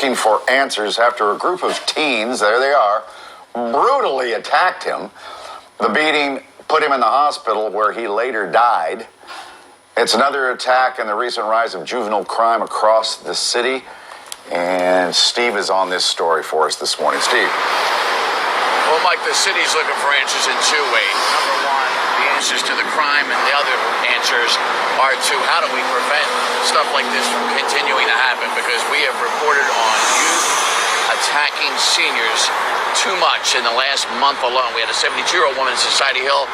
looking for answers after a group of teens, there they are, brutally attacked him. The beating put him in the hospital where he later died. It's another attack in the recent rise of juvenile crime across the city. And Steve is on this story for us this morning. Steve. Well, Mike, the city's looking for answers in two ways. Number one, the answers to the crime, and the other answers are to how do we prevent stuff like this from continuing to happen, because we have reported on youth attacking seniors too much in the last month alone. We had a 72-year-old woman in Society Hill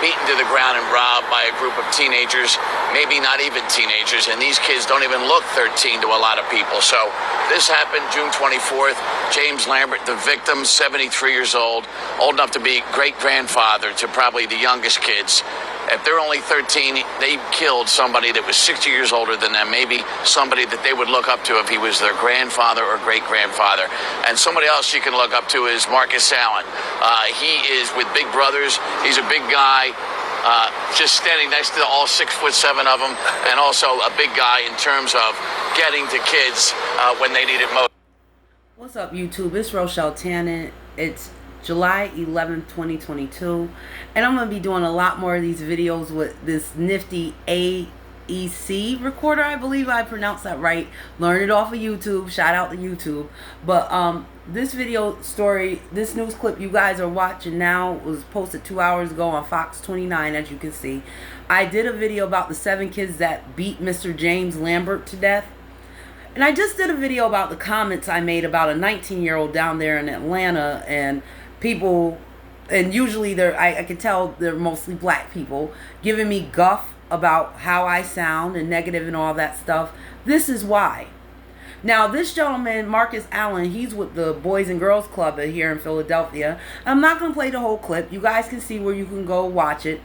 beaten to the ground and robbed by a group of teenagers, maybe not even teenagers, and these kids don't even look 13 to a lot of people. So this happened June 24th. James Lambert, the victim, 73 years old enough to be great-grandfather to probably the youngest kids. If they're only 13, they killed somebody that was 60 years older than them, maybe somebody that they would look up to if he was their grandfather or great-grandfather. And somebody else you can look up to is Marcus Allen. He is with Big Brothers. He's a big guy, just standing next to all 6'7" of them, and also a big guy in terms of getting to kids when they need it most. What's up, YouTube? It's Rochelle Tannen. It's July 11th, 2022, and I'm going to be doing a lot more of these videos with this nifty AEC recorder. I believe I pronounced that right. Learned it off of YouTube. Shout out to YouTube. But this video story, this news clip you guys are watching now was posted 2 hours ago on Fox 29, as you can see. I did a video about the 7 kids that beat Mr. James Lambert to death. And I just did a video about the comments I made about a 19-year-old down there in Atlanta, and people, and usually I can tell they're mostly black people, giving me guff about how I sound and negative and all that stuff. This is why. Now, this gentleman, Marcus Allen, he's with the Boys and Girls Club here in Philadelphia. I'm not going to play the whole clip. You guys can see where you can go watch it.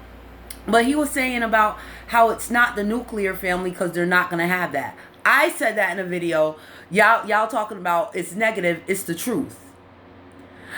But he was saying about how it's not the nuclear family because they're not going to have that. I said that in a video. Y'all talking about it's negative. It's the truth.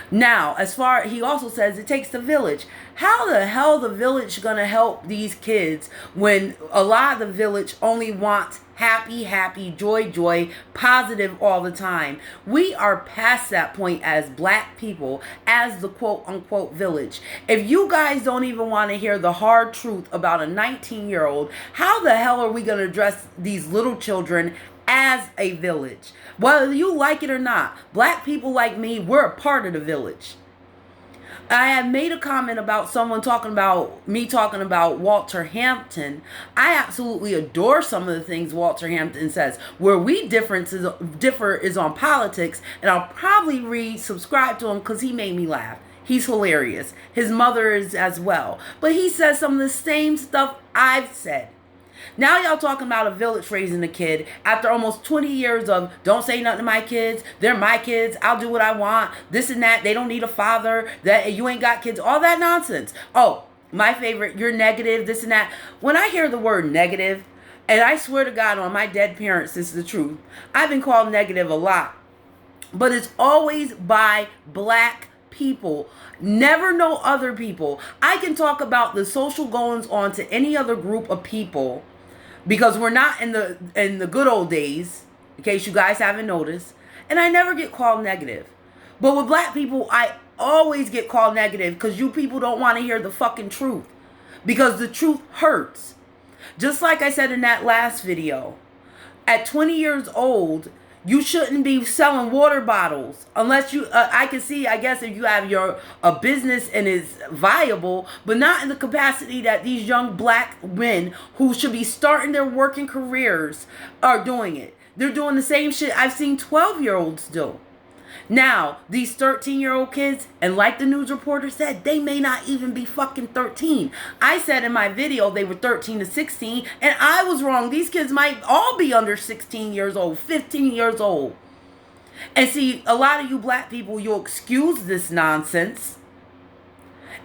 Now, as far, he also says it takes the village. How the hell the village gonna help these kids when a lot of the village only wants happy, happy, joy, joy, positive all the time? We are past that point as black people, as the quote unquote village. If you guys don't even want to hear the hard truth about a 19-year-old, how the hell are we gonna address these little children as a village? Whether you like it or not, black people like me, we're a part of the village. I have made a comment about someone talking about me talking about Walter Hampton. I absolutely adore some of the things Walter Hampton says. Where we differ is on politics, and I'll probably subscribe to him because he made me laugh. He's hilarious. His mother is as well. But he says some of the same stuff I've said. Now y'all talking about a village raising a kid after almost 20 years of don't say nothing to my kids, they're my kids, I'll do what I want, this and that, they don't need a father, that you ain't got kids, all that nonsense. Oh, my favorite, you're negative, this and that. When I hear the word negative, and I swear to God on my dead parents, this is the truth, I've been called negative a lot, but it's always by black people, never no other people. I can talk about the social goings on to any other group of people because we're not in the good old days, in case you guys haven't noticed, and I never get called negative. But with black people, I always get called negative because you people don't want to hear the fucking truth, because the truth hurts. Just like I said in that last video, at 20 years old, you shouldn't be selling water bottles unless you, I can see, I guess, if you have a business and is viable, but not in the capacity that these young black men who should be starting their working careers are doing it. They're doing the same shit I've seen 12-year-olds do. Now, these 13-year-old kids, and like the news reporter said, they may not even be fucking 13. I said in my video they were 13 to 16, and I was wrong. These kids might all be under 16 years old, 15 years old. And see, a lot of you black people, you'll excuse this nonsense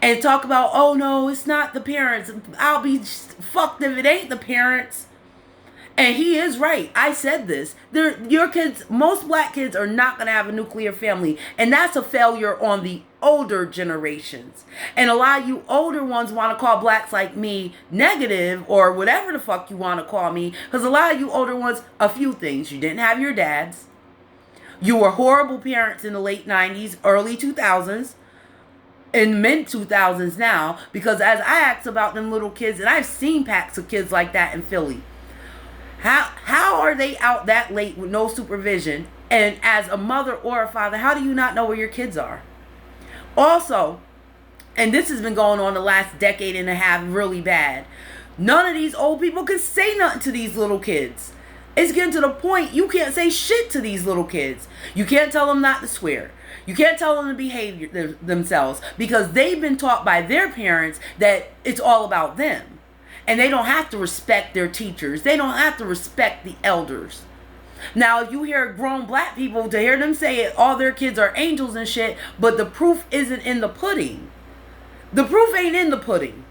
and talk about, oh no, it's not the parents. I'll be fucked if it ain't the parents. And he is right. I said this. Your kids, most black kids are not going to have a nuclear family. And that's a failure on the older generations. And a lot of you older ones want to call blacks like me negative or whatever the fuck you want to call me. Because a lot of you older ones, a few things. You didn't have your dads. You were horrible parents in the late 90s, early 2000s, in mid 2000s now, because as I asked about them little kids, and I've seen packs of kids like that in Philly, how are they out that late with no supervision? And as a mother or a father, how do you not know where your kids are? Also, and this has been going on the last decade and a half really bad, none of these old people can say nothing to these little kids. It's getting to the point you can't say shit to these little kids. You can't tell them not to swear. You can't tell them to behave themselves, because they've been taught by their parents that it's all about them. And they don't have to respect their teachers. They don't have to respect the elders. Now, if you hear grown black people, to hear them say it, all their kids are angels and shit, but the proof isn't in the pudding. The proof ain't in the pudding.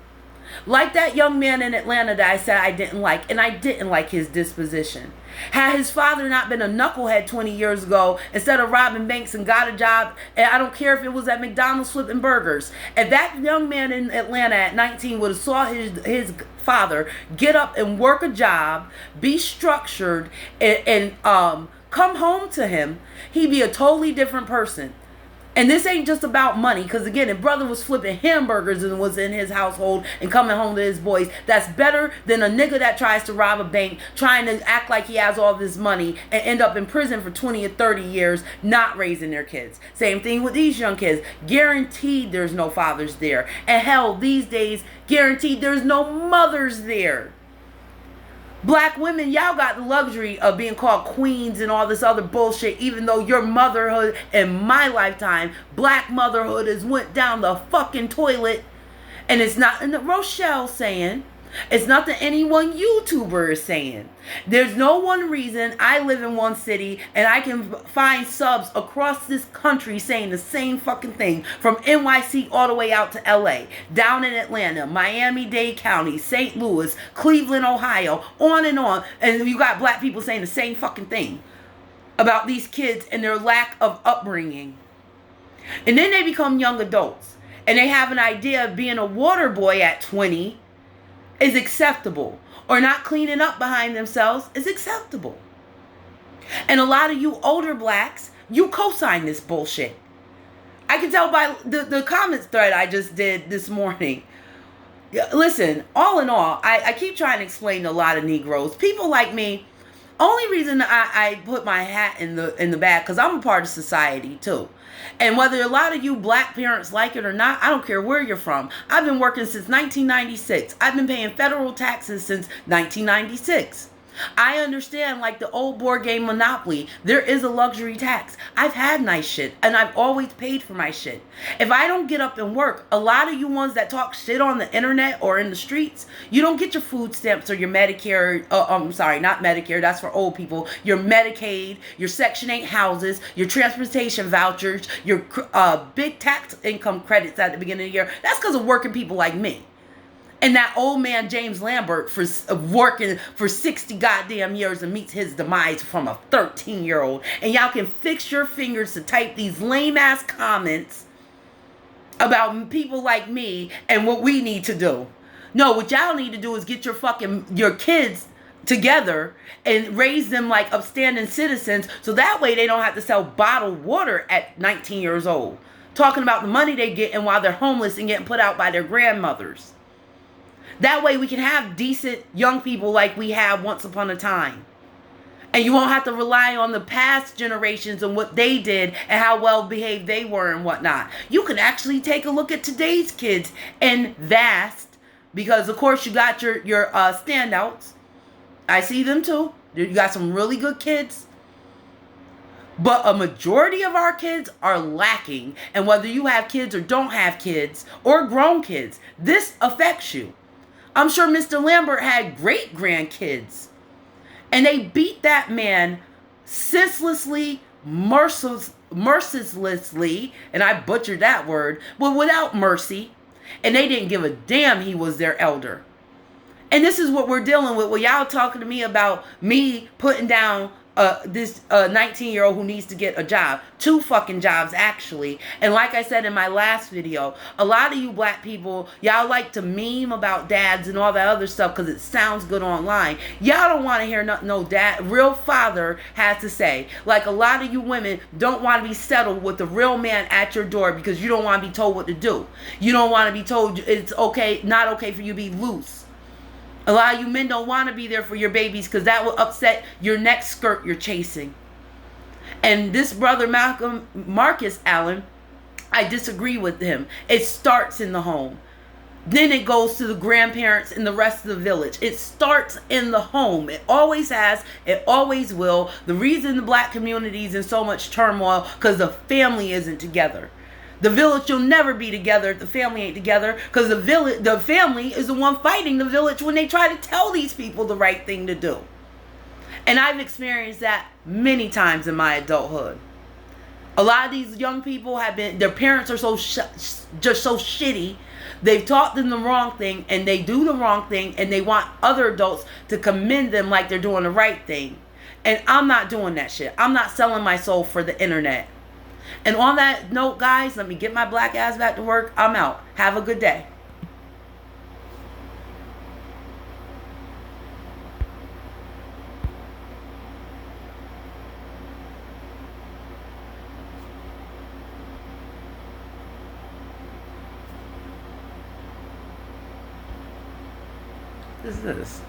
Like that young man in Atlanta that I said I didn't like, and I didn't like his disposition. Had his father not been a knucklehead 20 years ago, instead of robbing banks and got a job, and I don't care if it was at McDonald's flipping burgers, if that young man in Atlanta at 19 would have saw his father get up and work a job, be structured, and come home to him, he'd be a totally different person. And this ain't just about money, because again, if brother was flipping hamburgers and was in his household and coming home to his boys, that's better than a nigga that tries to rob a bank, trying to act like he has all this money and end up in prison for 20 or 30 years, not raising their kids. Same thing with these young kids. Guaranteed there's no fathers there. And hell, these days, guaranteed there's no mothers there. Black women, y'all got the luxury of being called queens and all this other bullshit, even though your motherhood in my lifetime, black motherhood, has went down the fucking toilet. And it's not in the Rochelle saying, it's not that any one YouTuber is saying. There's no one reason I live in one city and I can find subs across this country saying the same fucking thing, from NYC all the way out to LA, down in Atlanta, Miami-Dade County, St. Louis, Cleveland, Ohio, on. And you got black people saying the same fucking thing about these kids and their lack of upbringing. And then they become young adults and they have an idea of being a water boy at 20 is acceptable, or not cleaning up behind themselves is acceptable. And a lot of you older blacks, you co-sign this bullshit. I can tell by the comments thread I just did this morning. Listen, all in all, I keep trying to explain to a lot of Negroes, people like me. Only reason I put my hat in the bag, because I'm a part of society too. And whether a lot of you black parents like it or not, I don't care where you're from. I've been working since 1996. I've been paying federal taxes since 1996. I understand, like the old board game Monopoly, there is a luxury tax. I've had nice shit, and I've always paid for my shit. If I don't get up and work, a lot of you ones that talk shit on the internet or in the streets, you don't get your food stamps or your Medicare, I'm sorry, not Medicare, that's for old people, your Medicaid, your Section 8 houses, your transportation vouchers, your big tax income credits at the beginning of the year. That's because of working people like me. And that old man, James Lambert, for working for 60 goddamn years and meets his demise from a 13-year-old. And y'all can fix your fingers to type these lame-ass comments about people like me and what we need to do. No, what y'all need to do is get your kids together and raise them like upstanding citizens, so that way they don't have to sell bottled water at 19 years old. Talking about the money they get and while they're homeless and getting put out by their grandmothers. That way we can have decent young people like we had once upon a time. And you won't have to rely on the past generations and what they did and how well behaved they were and whatnot. You can actually take a look at today's kids and vast, because of course you got your standouts. I see them too. You got some really good kids. But a majority of our kids are lacking. And whether you have kids or don't have kids or grown kids, this affects you. I'm sure Mr. Lambert had great grandkids. And they beat that man senselessly, mercilessly, and I butchered that word, but without mercy. And they didn't give a damn he was their elder. And this is what we're dealing with. When y'all talking to me about me putting down this 19-year-old who needs to get a job. 2 fucking jobs, actually. And like I said in my last video, a lot of you black people, y'all like to meme about dads and all that other stuff because it sounds good online. Y'all don't want to hear nothing no dad, real father has to say. Like a lot of you women don't want to be settled with the real man at your door because you don't want to be told what to do. You don't want to be told it's okay, not okay for you to be loose. A lot of you men don't want to be there for your babies because that will upset your next skirt you're chasing. And this brother Marcus Allen, I disagree with him. It starts in the home. Then it goes to the grandparents and the rest of the village. It starts in the home. It always has. It always will. The reason the black community is in so much turmoil because the family isn't together. The village will never be together if the family ain't together because the family is the one fighting the village when they try to tell these people the right thing to do. And I've experienced that many times in my adulthood. A lot of these young people their parents are just so shitty. They've taught them the wrong thing and they do the wrong thing and they want other adults to commend them like they're doing the right thing. And I'm not doing that shit. I'm not selling my soul for the internet. And on that note, guys, let me get my black ass back to work. I'm out. Have a good day. What is this?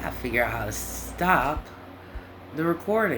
I figure out how to stop the recording.